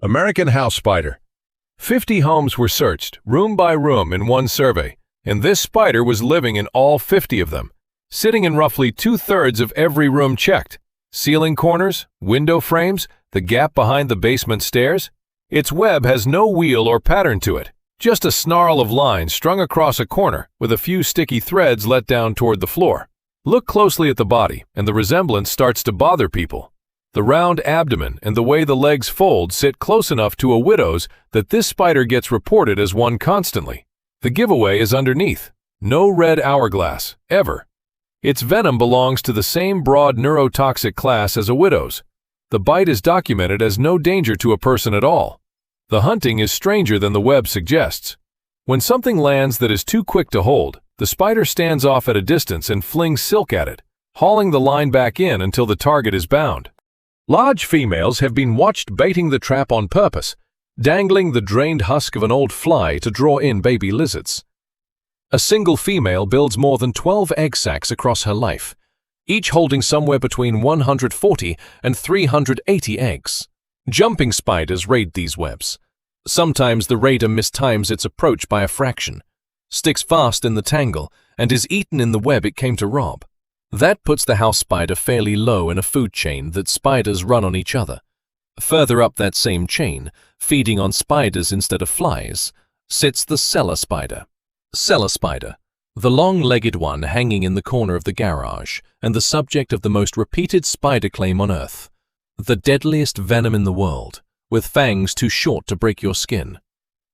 American house spider. 50 homes were searched, room by room in one survey, and this spider was living in all 50 of them, sitting in roughly 2/3 of every room checked. Ceiling corners, window frames, the gap behind the basement stairs. Its web has no wheel or pattern to it, just a snarl of lines strung across a corner with a few sticky threads let down toward the floor. Look closely at the body, and the resemblance starts to bother people. The round abdomen and the way the legs fold sit close enough to a widow's that this spider gets reported as one constantly. The giveaway is underneath. No red hourglass, ever. Its venom belongs to the same broad neurotoxic class as a widow's. The bite is documented as no danger to a person at all. The hunting is stranger than the web suggests. When something lands that is too quick to hold, the spider stands off at a distance and flings silk at it, hauling the line back in until the target is bound. Large females have been watched baiting the trap on purpose, dangling the drained husk of an old fly to draw in baby lizards. A single female builds more than 12 egg sacs across her life, each holding somewhere between 140 and 380 eggs. Jumping spiders raid these webs. Sometimes the raider mistimes its approach by a fraction, sticks fast in the tangle, and is eaten in the web it came to rob. That puts the house spider fairly low in a food chain that spiders run on each other. Further up that same chain, feeding on spiders instead of flies, sits the cellar spider. Cellar spider, the long-legged one hanging in the corner of the garage and the subject of the most repeated spider claim on Earth. The deadliest venom in the world, with fangs too short to break your skin.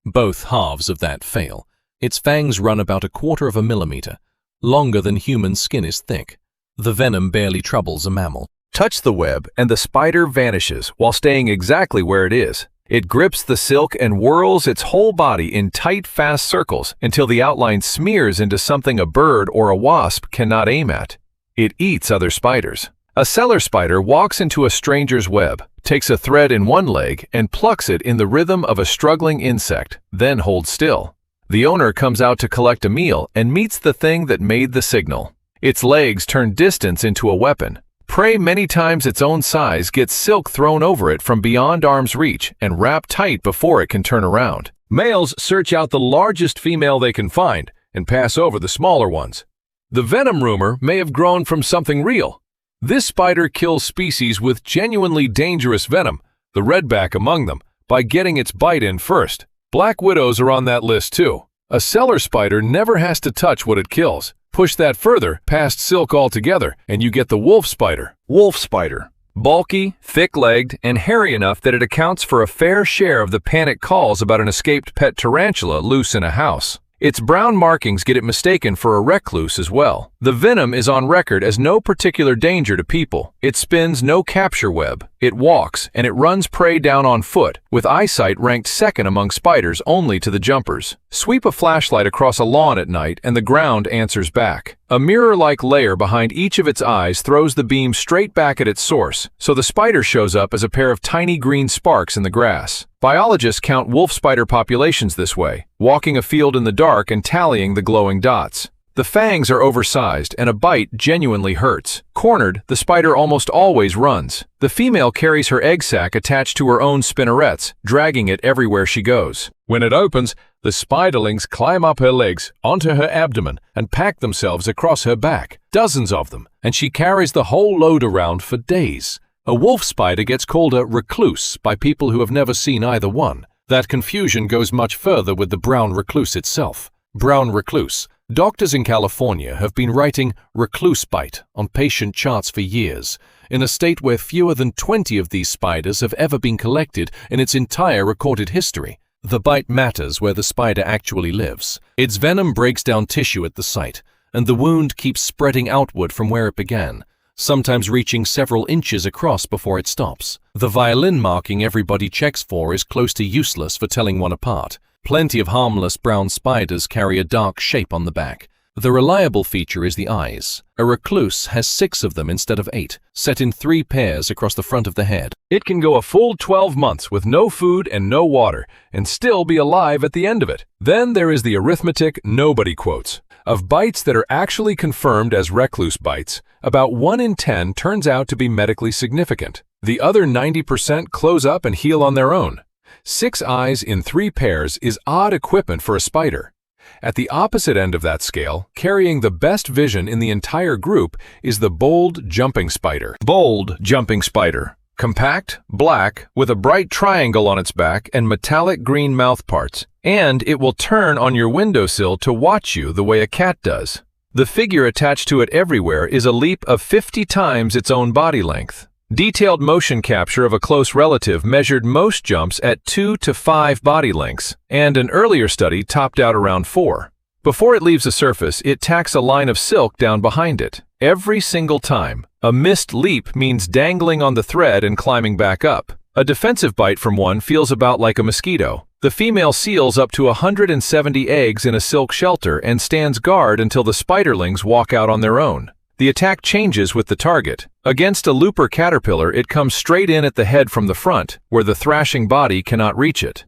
Both halves of that fail. Its fangs run about 1/4 of a millimeter, longer than human skin is thick. The venom barely troubles a mammal. Touch the web and the spider vanishes while staying exactly where it is. It grips the silk and whirls its whole body in tight, fast circles until the outline smears into something a bird or a wasp cannot aim at. It eats other spiders. A cellar spider walks into a stranger's web, takes a thread in one leg and plucks it in the rhythm of a struggling insect, then holds still. The owner comes out to collect a meal and meets the thing that made the signal. Its legs turn distance into a weapon. Prey many times its own size gets silk thrown over it from beyond arm's reach and wrapped tight before it can turn around. Males search out the largest female they can find and pass over the smaller ones. The venom rumor may have grown from something real. This spider kills species with genuinely dangerous venom, the redback among them, by getting its bite in first. Black widows are on that list too. A cellar spider never has to touch what it kills. Push that further, past silk altogether, and you get the wolf spider. Wolf spider. Bulky, thick-legged, and hairy enough that it accounts for a fair share of the panic calls about an escaped pet tarantula loose in a house. Its brown markings get it mistaken for a recluse as well. The venom is on record as no particular danger to people. It spins no capture web. It walks, and it runs prey down on foot, with eyesight ranked second among spiders only to the jumpers. Sweep a flashlight across a lawn at night, and the ground answers back. A mirror-like layer behind each of its eyes throws the beam straight back at its source, so the spider shows up as a pair of tiny green sparks in the grass. Biologists count wolf spider populations this way, walking a field in the dark and tallying the glowing dots. The fangs are oversized and a bite genuinely hurts. Cornered, the spider almost always runs. The female carries her egg sac attached to her own spinnerets, dragging it everywhere she goes. When it opens, the spiderlings climb up her legs, onto her abdomen, and pack themselves across her back. Dozens of them, and she carries the whole load around for days. A wolf spider gets called a recluse by people who have never seen either one. That confusion goes much further with the brown recluse itself. Brown recluse. Doctors in California have been writing recluse bite on patient charts for years, in a state where fewer than 20 of these spiders have ever been collected in its entire recorded history. The bite matters where the spider actually lives. Its venom breaks down tissue at the site, and the wound keeps spreading outward from where it began, sometimes reaching several inches across before it stops. The violin marking everybody checks for is close to useless for telling one apart. Plenty of harmless brown spiders carry a dark shape on the back. The reliable feature is the eyes. A recluse has 6 of them instead of 8, set in 3 pairs across the front of the head. It can go a full 12 months with no food and no water, and still be alive at the end of it. Then there is the arithmetic nobody quotes. Of bites that are actually confirmed as recluse bites, about 1 in 10 turns out to be medically significant. The other 90% close up and heal on their own. 6 eyes in 3 pairs is odd equipment for a spider. At the opposite end of that scale, carrying the best vision in the entire group, is the bold jumping spider. Bold jumping spider. Compact, black, with a bright triangle on its back and metallic green mouthparts, and it will turn on your windowsill to watch you the way a cat does. The figure attached to it everywhere is a leap of 50 times its own body length. Detailed motion capture of a close relative measured most jumps at 2 to 5 body lengths, and an earlier study topped out around 4. Before it leaves the surface, it tacks a line of silk down behind it. Every single time. A missed leap means dangling on the thread and climbing back up. A defensive bite from one feels about like a mosquito. The female seals up to 170 eggs in a silk shelter and stands guard until the spiderlings walk out on their own. The attack changes with the target. Against a looper caterpillar, it comes straight in at the head from the front, where the thrashing body cannot reach it.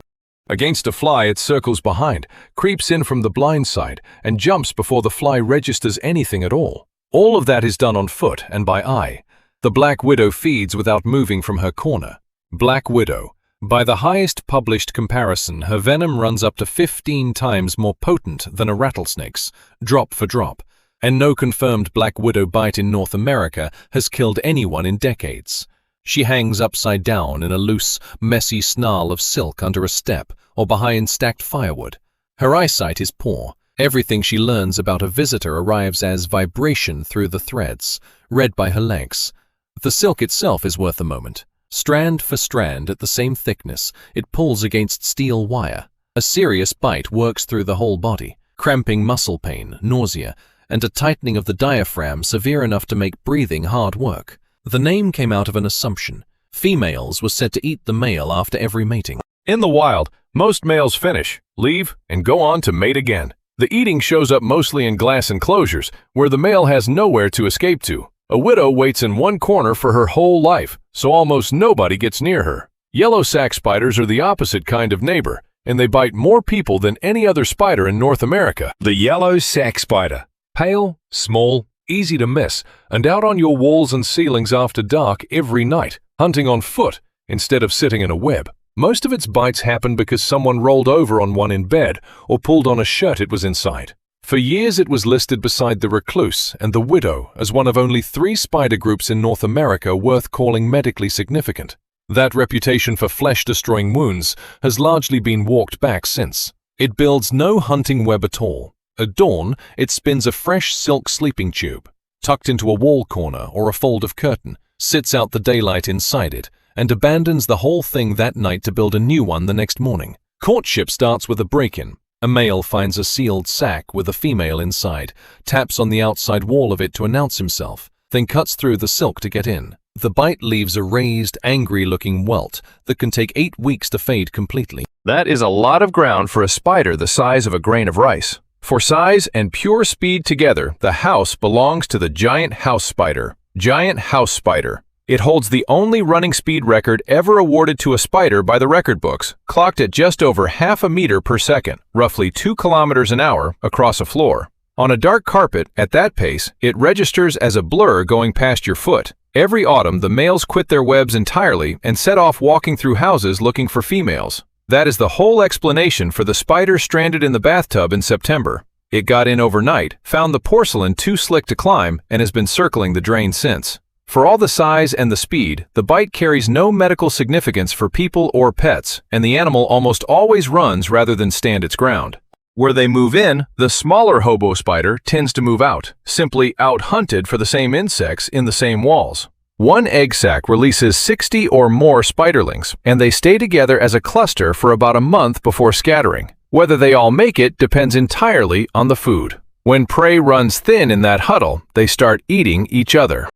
Against a fly, it circles behind, creeps in from the blind side, and jumps before the fly registers anything at all. All of that is done on foot and by eye. The black widow feeds without moving from her corner. Black widow. By the highest published comparison, her venom runs up to 15 times more potent than a rattlesnake's, drop for drop, and no confirmed black widow bite in North America has killed anyone in decades. She hangs upside down in a loose, messy snarl of silk under a step or behind stacked firewood. Her eyesight is poor. Everything she learns about a visitor arrives as vibration through the threads, read by her legs. The silk itself is worth a moment. Strand for strand at the same thickness, it pulls against steel wire. A serious bite works through the whole body, cramping muscle pain, nausea, and a tightening of the diaphragm severe enough to make breathing hard work. The name came out of an assumption. Females were said to eat the male after every mating. In the wild, most males finish, leave, and go on to mate again. The eating shows up mostly in glass enclosures, where the male has nowhere to escape to. A widow waits in one corner for her whole life, so almost nobody gets near her. Yellow sac spiders are the opposite kind of neighbor, and they bite more people than any other spider in North America. The yellow sac spider. Pale, small, easy to miss, and out on your walls and ceilings after dark every night, hunting on foot instead of sitting in a web. Most of its bites happen because someone rolled over on one in bed or pulled on a shirt it was inside. For years it was listed beside the Recluse and the Widow as one of only 3 spider groups in North America worth calling medically significant. That reputation for flesh-destroying wounds has largely been walked back since. It builds no hunting web at all. At dawn, it spins a fresh silk sleeping tube, tucked into a wall corner or a fold of curtain, sits out the daylight inside it, and abandons the whole thing that night to build a new one the next morning. Courtship starts with a break-in. A male finds a sealed sack with a female inside, taps on the outside wall of it to announce himself, then cuts through the silk to get in. The bite leaves a raised, angry-looking welt that can take 8 weeks to fade completely. That is a lot of ground for a spider the size of a grain of rice. For size and pure speed together, the house belongs to the giant house spider. Giant house spider. It holds the only running speed record ever awarded to a spider by the record books, clocked at just over half a meter per second, roughly 2 kilometers an hour, across a floor. On a dark carpet, at that pace, it registers as a blur going past your foot. Every autumn, the males quit their webs entirely and set off walking through houses looking for females. That is the whole explanation for the spider stranded in the bathtub in September. It got in overnight, found the porcelain too slick to climb, and has been circling the drain since. For all the size and the speed, the bite carries no medical significance for people or pets, and the animal almost always runs rather than stand its ground. Where they move in, the smaller hobo spider tends to move out, simply out-hunted for the same insects in the same walls. One egg sac releases 60 or more spiderlings, and they stay together as a cluster for about a month before scattering. Whether they all make it depends entirely on the food. When prey runs thin in that huddle, they start eating each other.